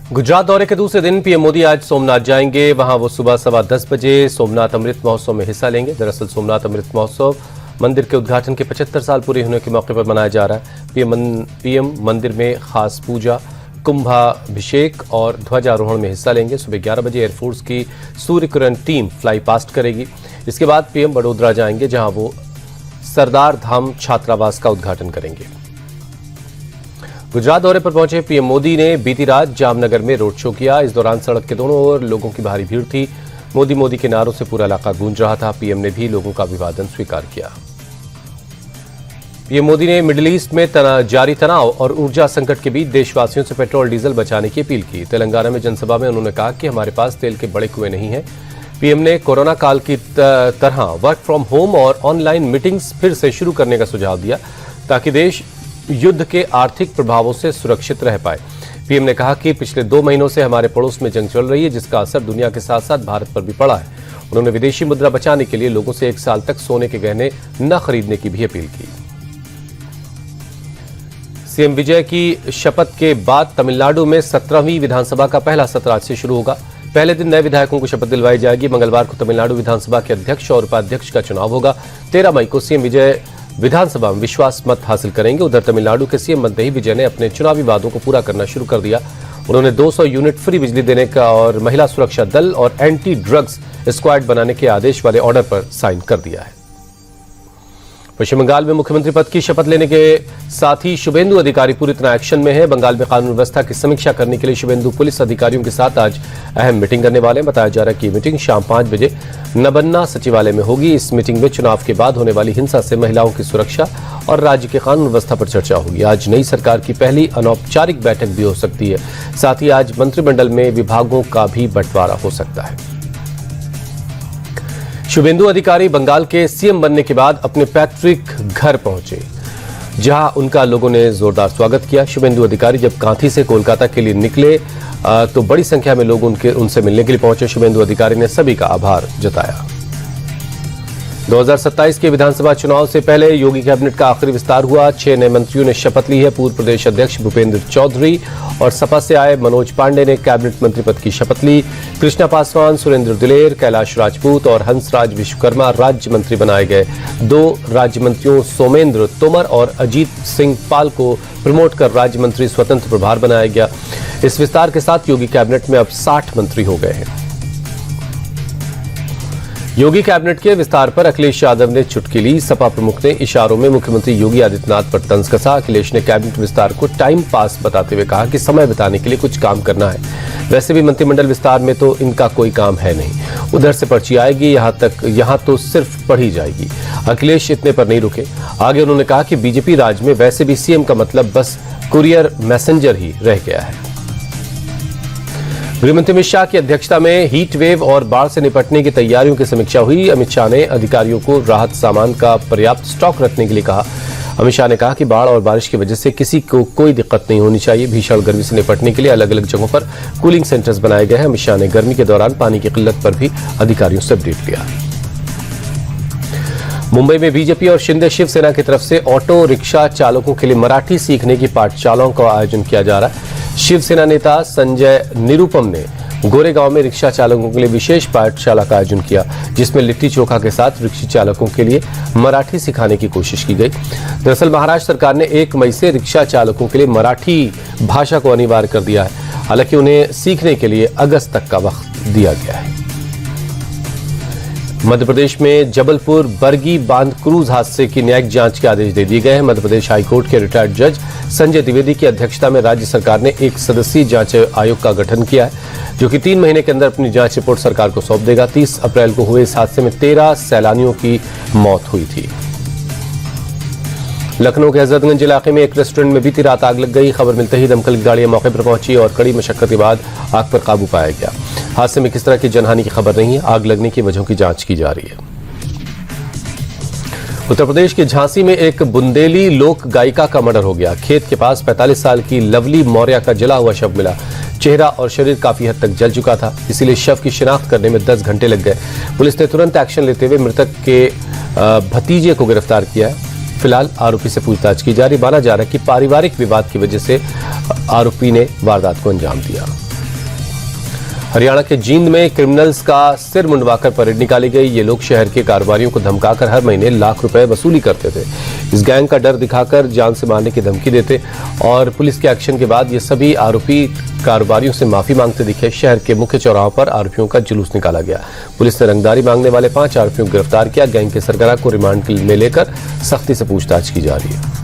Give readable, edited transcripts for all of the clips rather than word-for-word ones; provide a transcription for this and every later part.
गुजरात दौरे के दूसरे दिन पीएम मोदी आज सोमनाथ जाएंगे। वहां वो सुबह 10:15 बजे सोमनाथ अमृत महोत्सव में हिस्सा लेंगे। दरअसल सोमनाथ अमृत महोत्सव मंदिर के उद्घाटन के 75 साल पूरे होने के मौके पर मनाया जा रहा है। पीएम मंदिर में खास पूजा, कुंभाभिषेक और ध्वजारोहण में हिस्सा लेंगे। सुबह 11 बजे एयरफोर्स की सूर्यकिरण टीम फ्लाई पास्ट करेगी। इसके बाद पीएम बड़ोदरा जाएंगे, जहां वो सरदार धाम छात्रावास का उद्घाटन करेंगे। गुजरात दौरे पर पहुंचे पीएम मोदी ने बीती रात जामनगर में रोड शो किया। इस दौरान सड़क के दोनों ओर लोगों की भारी भीड़ थी। मोदी मोदी के नारों से पूरा इलाका गूंज रहा था। पीएम ने भी लोगों का अभिवादन स्वीकार किया। पीएम मोदी ने मिडिल ईस्ट में जारी तनाव और ऊर्जा संकट के बीच देशवासियों से पेट्रोल डीजल बचाने की अपील की। तेलंगाना में जनसभा में उन्होंने कहा कि हमारे पास तेल के बड़े कुएं नहीं हैं। पीएम ने कोरोना काल की तरह वर्क फ्रॉम होम और ऑनलाइन मीटिंग्स फिर से शुरू करने का सुझाव दिया, ताकि देश युद्ध के आर्थिक प्रभावों से सुरक्षित रह पाए। पीएम ने कहा कि पिछले 2 महीनों से हमारे पड़ोस में जंग चल रही है, जिसका असर दुनिया के साथ साथ भारत पर भी पड़ा है। उन्होंने विदेशी मुद्रा बचाने के लिए लोगों से 1 साल तक सोने के गहने न खरीदने की भी अपील की। सीएम विजय की शपथ के बाद तमिलनाडु में 17वीं विधानसभा का पहला सत्र आज से शुरू होगा। पहले दिन नए विधायकों को शपथ दिलवाई जाएगी। मंगलवार को तमिलनाडु विधानसभा के अध्यक्ष और उपाध्यक्ष का चुनाव होगा। 13 मई को सीएम विजय विधानसभा में विश्वास मत हासिल करेंगे। उधर तमिलनाडु के सीएम बनते ही विजय ने अपने चुनावी वादों को पूरा करना शुरू कर दिया। उन्होंने 200 यूनिट फ्री बिजली देने का और महिला सुरक्षा दल और एंटी ड्रग्स स्क्वाड बनाने के आदेश वाले ऑर्डर पर साइन कर दिया है। पश्चिम बंगाल में मुख्यमंत्री पद की शपथ लेने के साथ ही शुभेंदु अधिकारी पूरी तरह एक्शन में है। बंगाल में कानून व्यवस्था की समीक्षा करने के लिए शुभेंदु पुलिस अधिकारियों के साथ आज अहम मीटिंग करने वाले हैं। बताया जा रहा है कि मीटिंग शाम 5 बजे नबन्ना सचिवालय में होगी। इस मीटिंग में चुनाव के बाद होने वाली हिंसा से महिलाओं की सुरक्षा और राज्य के कानून व्यवस्था पर चर्चा होगी। आज नई सरकार की पहली अनौपचारिक बैठक भी हो सकती है। साथ ही आज मंत्रिमंडल में विभागों का भी बंटवारा हो सकता है। शुभेंदु अधिकारी बंगाल के सीएम बनने के बाद अपने पैतृक घर पहुंचे, जहां उनका लोगों ने जोरदार स्वागत किया। शुभेंदु अधिकारी जब कांथी से कोलकाता के लिए निकले तो बड़ी संख्या में लोग उनसे मिलने के लिए पहुंचे। शुभेंदु अधिकारी ने सभी का आभार जताया। 2027 के विधानसभा चुनाव से पहले योगी कैबिनेट का आखिरी विस्तार हुआ। 6 नए मंत्रियों ने शपथ ली है। पूर्व प्रदेश अध्यक्ष भूपेंद्र चौधरी और सपा से आए मनोज पांडे ने कैबिनेट मंत्री पद की शपथ ली। कृष्णा पासवान, सुरेंद्र दिलेर, कैलाश राजपूत और हंसराज विश्वकर्मा राज्य मंत्री बनाए गए। 2 राज्य मंत्रियों सोमेंद्र तोमर और अजीत सिंह पाल को प्रमोट कर राज्य मंत्री स्वतंत्र प्रभार बनाया गया। इस विस्तार के साथ योगी कैबिनेट में अब 60 मंत्री हो गए हैं। योगी कैबिनेट के विस्तार पर अखिलेश यादव ने चुटकी ली। सपा प्रमुख ने इशारों में मुख्यमंत्री योगी आदित्यनाथ पर तंज कसा। अखिलेश ने कैबिनेट विस्तार को टाइम पास बताते हुए कहा कि समय बिताने के लिए कुछ काम करना है। वैसे भी मंत्रिमंडल विस्तार में तो इनका कोई काम है नहीं। उधर से पर्ची आएगी, यहाँ तो सिर्फ पढ़ी जाएगी। अखिलेश इतने पर नहीं रुके। आगे उन्होंने कहा कि बीजेपी राज में वैसे भी सीएम का मतलब बस कुरियर मैसेंजर ही रह गया है। गृहमंत्री अमित शाह की अध्यक्षता में हीट वेव और बाढ़ से निपटने की तैयारियों की समीक्षा हुई। अमित शाह ने अधिकारियों को राहत सामान का पर्याप्त स्टॉक रखने के लिए कहा। अमित शाह ने कहा कि बाढ़ और बारिश की वजह से किसी को कोई दिक्कत नहीं होनी चाहिए। भीषण गर्मी से निपटने के लिए अलग अलग जगहों पर कूलिंग सेंटर्स बनाए गए हैं। अमित शाह ने गर्मी के दौरान पानी की किल्लत पर भी अधिकारियों से अपडेट लिया। मुंबई में बीजेपी और शिंदे शिवसेना की तरफ से ऑटो रिक्शा चालकों के लिए मराठी सीखने की पाठशालाओं का आयोजन किया जा रहा है। शिवसेना नेता संजय निरुपम ने गोरेगांव में रिक्शा चालकों के लिए विशेष पाठशाला का आयोजन किया, जिसमें लिट्टी चोखा के साथ रिक्शा चालकों के लिए मराठी सिखाने की कोशिश की गई। दरअसल महाराष्ट्र सरकार ने 1 मई से रिक्शा चालकों के लिए मराठी भाषा को अनिवार्य कर दिया है। हालांकि उन्हें सीखने के लिए अगस्त तक का वक्त दिया गया है। मध्य प्रदेश में जबलपुर बरगी बांध क्रूज हादसे की न्यायिक जांच के आदेश दे दिए गए हैं। मध्य प्रदेश हाईकोर्ट के रिटायर्ड जज संजय द्विवेदी की अध्यक्षता में राज्य सरकार ने 1 सदस्यीय जांच आयोग का गठन किया है, जो कि 3 महीने के अंदर अपनी जांच रिपोर्ट सरकार को सौंप देगा। 30 अप्रैल को हुए इस हादसे में 13 सैलानियों की मौत हुई थी। लखनऊ के हजरतगंज इलाके में एक रेस्टोरेंट में बीती रात आग लग गई। खबर मिलते ही दमकल की गाड़ियां मौके पर पहुंची और कड़ी मशक्कत के बाद आग पर काबू पाया गया। हादसे में किस तरह की जनहानि की खबर नहीं है। आग लगने की वजहों की जांच की जा रही है। उत्तर प्रदेश के झांसी में एक बुंदेली लोक गायिका का मर्डर हो गया। खेत के पास 45 साल की लवली मौर्य का जला हुआ शव मिला। चेहरा और शरीर काफी हद तक जल चुका था, इसीलिए शव की शिनाख्त करने में 10 घंटे लग गए। पुलिस ने तुरंत एक्शन लेते हुए मृतक के भतीजे को गिरफ्तार किया है। फिलहाल आरोपी से पूछताछ की जा रही। माना जा रहा है कि पारिवारिक विवाद की वजह से आरोपी ने वारदात को अंजाम दिया। हरियाणा के जींद में क्रिमिनल्स का सिर मुंडवाकर परेड निकाली गई। ये लोग शहर के कारोबारियों को धमकाकर हर महीने लाख रुपए वसूली करते थे। इस गैंग का डर दिखाकर जान से मारने की धमकी देते और पुलिस के एक्शन के बाद ये सभी आरोपी कारोबारियों से माफी मांगते दिखे। शहर के मुख्य चौराहों पर आरोपियों का जुलूस निकाला गया। पुलिस ने रंगदारी मांगने वाले 5 आरोपियों को गिरफ्तार किया। गैंग के सरगना को रिमांड में लेकर सख्ती से पूछताछ की जा रही है।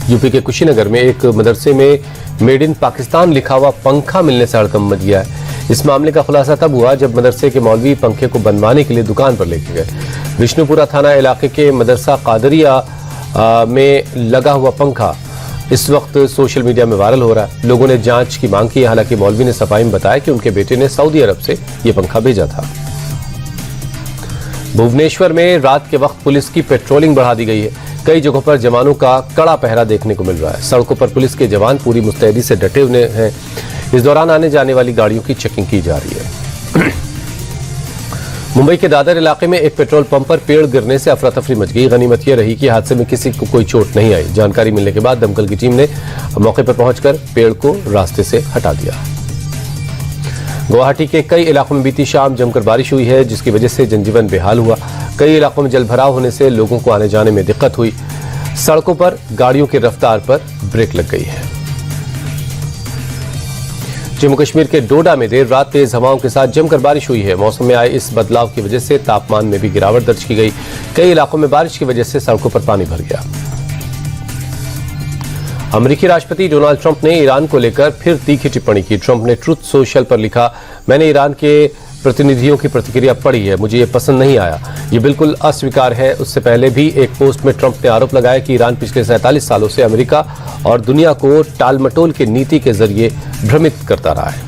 यूपी के कुशीनगर में एक मदरसे में मेड इन पाकिस्तान लिखा हुआ पंखा मिलने से हड़कंप मच गया है। इस मामले का खुलासा तब हुआ जब मदरसे के मौलवी पंखे को बनवाने के लिए दुकान पर लेके गए। विष्णुपुरा थाना इलाके के मदरसा कादरिया में लगा हुआ पंखा इस वक्त सोशल मीडिया में वायरल हो रहा है। लोगों ने जांच की मांग की। हालांकि मौलवी ने सफाई में बताया कि उनके बेटे ने सऊदी अरब से ये पंखा भेजा था। भुवनेश्वर में रात के वक्त पुलिस की पेट्रोलिंग बढ़ा दी गई है। कई जगहों पर जवानों का कड़ा पहरा देखने को मिल रहा है। सड़कों पर पुलिस के जवान पूरी मुस्तैदी से डटे हुए हैं। इस दौरान आने जाने वाली गाड़ियों की चेकिंग की जा रही है। मुंबई के दादर इलाके में एक पेट्रोल पंप पर पेड़ गिरने से अफरा तफरी मच गई। गनीमत यह रही कि हादसे में किसी को कोई चोट नहीं आई। जानकारी मिलने के बाद दमकल की टीम ने मौके पर पहुंचकर पेड़ को रास्ते से हटा दिया। गुवाहाटी के कई इलाकों में बीती शाम जमकर बारिश हुई है, जिसकी वजह से जनजीवन बेहाल हुआ। कई इलाकों में जलभराव होने से लोगों को आने जाने में दिक्कत हुई। सड़कों पर गाड़ियों की रफ्तार पर ब्रेक लग गई है। जम्मू कश्मीर के डोडा में देर रात तेज हवाओं के साथ जमकर बारिश हुई है। मौसम में आए इस बदलाव की वजह से तापमान में भी गिरावट दर्ज की गई। कई इलाकों में बारिश की वजह से सड़कों पर पानी भर गया। अमेरिकी राष्ट्रपति डोनाल्ड ट्रंप ने ईरान को लेकर फिर तीखी टिप्पणी की। ट्रंप ने ट्रुथ सोशल पर लिखा, मैंने ईरान के प्रतिनिधियों की प्रतिक्रिया पढ़ी है, मुझे ये पसंद नहीं आया, ये बिल्कुल अस्वीकार है। उससे पहले भी एक पोस्ट में ट्रंप ने आरोप लगाया कि ईरान पिछले 47 सालों से अमेरिका और दुनिया को टालमटोल की नीति के जरिए भ्रमित करता रहा है।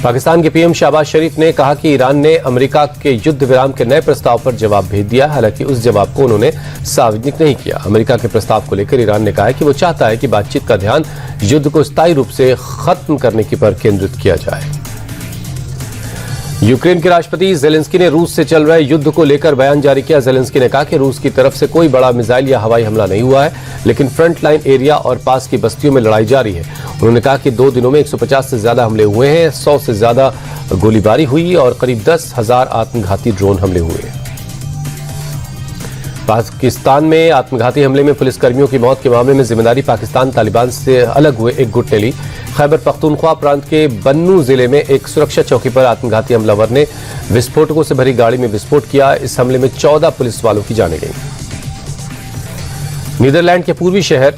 पाकिस्तान के पीएम शहबाज शरीफ ने कहा कि ईरान ने अमेरिका के युद्ध विराम के नए प्रस्ताव पर जवाब भेज दिया। हालांकि उस जवाब को उन्होंने सार्वजनिक नहीं किया। अमेरिका के प्रस्ताव को लेकर ईरान ने कहा है कि वो चाहता है कि बातचीत का ध्यान युद्ध को स्थायी रूप से खत्म करने की पर केंद्रित किया जाए। यूक्रेन के राष्ट्रपति जेलेंस्की ने रूस से चल रहे युद्ध को लेकर बयान जारी किया। जेलेंस्की ने कहा कि रूस की तरफ से कोई बड़ा मिसाइल या हवाई हमला नहीं हुआ है, लेकिन फ्रंट लाइन एरिया और पास की बस्तियों में लड़ाई जारी है। उन्होंने कहा कि 2 दिनों में 150 से ज्यादा हमले हुए हैं, 100 से ज्यादा गोलीबारी हुई और करीब 10,000 आत्मघाती ड्रोन हमले हुए। पाकिस्तान में आत्मघाती हमले में पुलिसकर्मियों की मौत के मामले में जिम्मेदारी पाकिस्तान तालिबान से अलग हुए एक गुट ने ली। खैबर पख्तूनख्वा प्रांत के बन्नू जिले में एक सुरक्षा चौकी पर आत्मघाती हमलावर ने विस्फोटकों से भरी गाड़ी में विस्फोट किया। इस हमले में 14 पुलिस वालों की जानें गईं। नीदरलैंड के पूर्वी शहर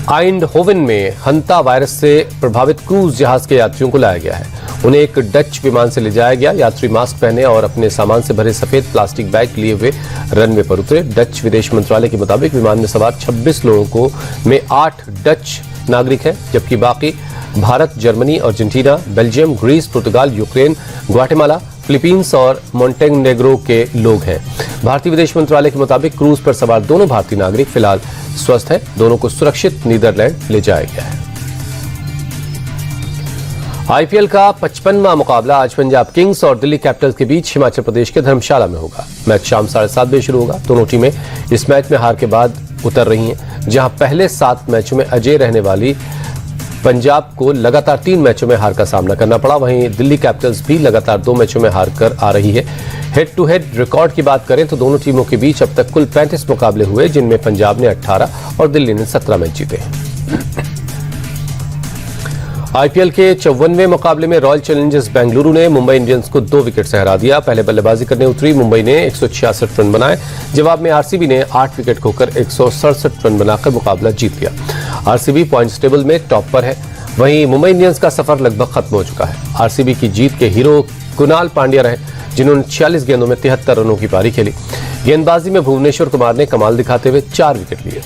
आइंडहोवन में हंता वायरस से प्रभावित क्रूज जहाज के यात्रियों को लाया गया है। उन्हें एक डच विमान से ले जाया गया। यात्री मास्क पहने और अपने सामान से भरे सफेद प्लास्टिक बैग लिए हुए रनवे पर उतरे। डच विदेश मंत्रालय के मुताबिक विमान में सवार 26 लोगों में 8 डच नागरिक हैं, जबकि बाकी Bharat, Germany, Argentina, Belgium, Greece, पुर्तगाल, यूक्रेन, ग्वाटेमाला, फिलीपींस और मोंटेनेग्रो के लोग हैं। भारतीय विदेश मंत्रालय के मुताबिक क्रूज पर सवार दोनों भारतीय नागरिक फिलहाल स्वस्थ हैं। दोनों को सुरक्षित नीदरलैंड ले जाया गया है। आईपीएल का 55वां मुकाबला आज पंजाब किंग्स और दिल्ली कैपिटल्स के बीच हिमाचल प्रदेश के धर्मशाला में होगा। मैच शाम 7:30 बजे शुरू होगा। दोनों टीमें इस मैच में हार के बाद उतर रही हैं, जहां पहले 7 मैचों में अजेय रहने वाली पंजाब को लगातार 3 मैचों में हार का सामना करना पड़ा। वहीं दिल्ली कैपिटल्स भी लगातार 2 मैचों में हार कर आ रही है। हेड टू हेड रिकॉर्ड की बात करें तो दोनों टीमों के बीच अब तक कुल 35 मुकाबले हुए, जिनमें पंजाब ने 18 और दिल्ली ने 17 मैच जीते हैं। आईपीएल के 54वें मुकाबले में रॉयल चैलेंजर्स बेंगलुरु ने मुंबई इंडियंस को 2 विकेट से हरा दिया। पहले बल्लेबाजी करने उतरी मुंबई ने 166 रन बनाए। जवाब में आरसीबी ने 8 विकेट खोकर 167 रन बनाकर मुकाबला जीत लिया। आरसीबी पॉइंट्स टेबल में टॉप पर है। वहीं मुंबई इंडियंस का सफर लगभग खत्म हो चुका है। आरसीबी की जीत के हीरो कुणाल पांड्या रहे, जिन्होंने 46 गेंदों में 73 रनों की पारी खेली। गेंदबाजी में भुवनेश्वर कुमार ने कमाल दिखाते हुए 4 विकेट लिए।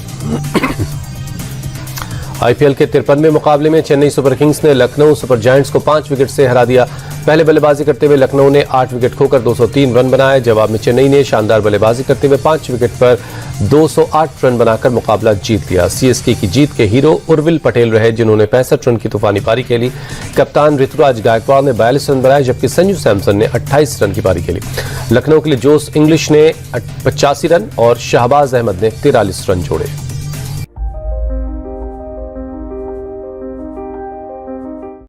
आईपीएल के 53वें मुकाबले में चेन्नई सुपर किंग्स ने लखनऊ सुपर जायंट्स को 5 विकेट से हरा दिया। पहले बल्लेबाजी करते हुए लखनऊ ने 8 विकेट खोकर 203 रन बनाए। जवाब में चेन्नई ने शानदार बल्लेबाजी करते हुए 5 विकेट पर 208 रन बनाकर मुकाबला जीत लिया। सीएसके की जीत के हीरो उर्विल पटेल रहे, जिन्होंने 65 रन की तूफानी पारी खेली। कप्तान ऋतुराज गायकवाड़ ने 42 रन बनाए, जबकि संजू सैमसन ने 28 रन की पारी खेली। लखनऊ के लिए जोस इंग्लिश ने 85 रन और शहबाज अहमद ने 43 रन जोड़े।